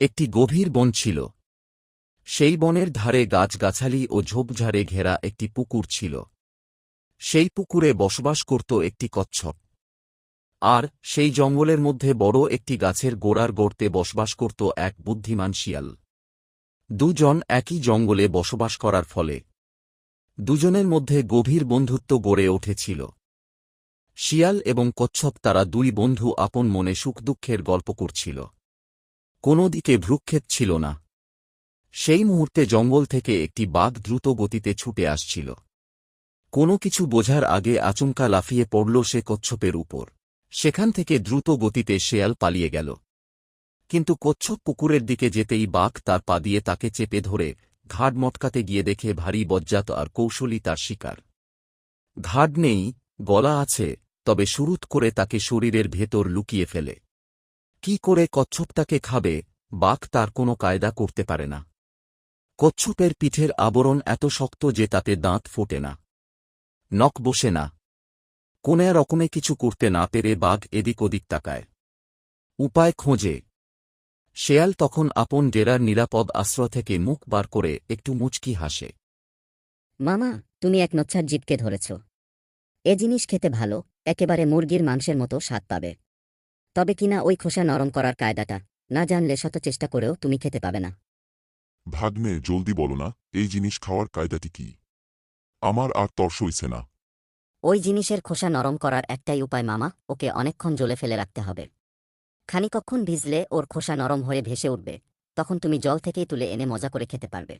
একটি গভীর বন ছিল। সেই বনের ধারে গাছগাছালি ও ঝোপঝাড়ে ঘেরা একটি পুকুর ছিল। সেই পুকুরে বসবাস করত একটি কচ্ছপ। আর সেই জঙ্গলের মধ্যে বড় একটি গাছের গোড়ার গর্তে বসবাস করত এক বুদ্ধিমান শিয়াল। দুজন একই জঙ্গলে বসবাস করার ফলে দুজনের মধ্যে গভীর বন্ধুত্ব গড়ে উঠেছিল। শিয়াল এবং কচ্ছপ তারা দুই বন্ধু আপন মনে সুখ দুঃখের গল্প করছিল। কোনো দিকে ভ্রুক্ষেপ ছিল না। সেই মুহূর্তে জঙ্গল থেকে একটি বাঘ দ্রুত গতিতে ছুটে আসছিল। কোনো কিছু বোঝার আগে আচমকা লাফিয়ে পড়ল সে কচ্ছপের উপর। সেখান থেকে দ্রুত গতিতে শেয়াল পালিয়ে গেল। কিন্তু কচ্ছপ পুকুরের দিকে যেতেই বাঘ তার পা দিয়ে তাকে চেপে ধরে ঘাড় মটকাতে গিয়ে দেখে ভারী বজ্জাত আর কৌশলী তার শিকার। ঘাড় নেই, গলা আছে, তবে শুরুত করে তাকে শরীরের ভেতর লুকিয়ে ফেলে। কি করে কচ্ছপ তাকে খাবে, বাঘ তার কোনো কায়দা করতে পারে না। কচ্ছপের পিঠের আবরণ এত শক্ত যে তাতে দাঁত ফোটে না, নখ বসে না। কোন রকমে কিছু করতে না পেরে বাঘ এদিক ওদিক তাকায়, উপায় খোঁজে। শেয়াল তখন আপন ডেরার নিরাপদ আশ্রয় থেকে মুখ বার করে একটু মুচকি হাসে। মামা, তুমি এক নচ্ছার জীবকে ধরেছ। এ জিনিস খেতে ভালো, একেবারে মুরগির মাংসের মতো স্বাদ পাবে। তবে কিনা ওই খোসা নরম করার কায়দাটা না জানলে শত চেষ্টা করেও তুমি খেতে পাবে না। ভাগ্নে, জলদি বলো না, এই জিনিস খাওয়ার কায়দাটি কি? আমার আর তর্স হইছে না। ওই জিনিসের খোসা নরম করার একটাই উপায় মামা, ওকে অনেকক্ষণ জলে ফেলে রাখতে হবে। খানিকক্ষণ ভিজলে ওর খোসা নরম হয়ে ভেসে উঠবে, তখন তুমি জল থেকেই তুলে এনে মজা করে খেতে পারবে।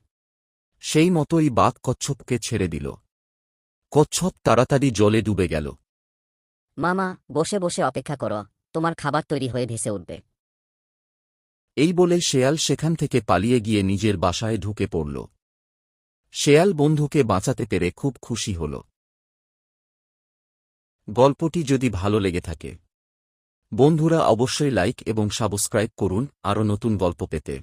সেই মতোই বাঘ কচ্ছপকে ছেড়ে দিল। কচ্ছপ তাড়াতাড়ি জলে ডুবে গেল। মামা, বসে বসে অপেক্ষা করো, তোমার খাবার তৈরি হয়ে ভেসে উঠবে। এই বলে শেয়াল সেখান থেকে পালিয়ে গিয়ে নিজের বাসায় ঢুকে পড়ল। শেয়াল বন্ধুকে বাঁচাতে পেরে খুব খুশি হল। গল্পটি যদি ভালো লেগে থাকে, বন্ধুরা অবশ্যই লাইক এবং সাবস্ক্রাইব করুন আরও নতুন গল্প পেতে।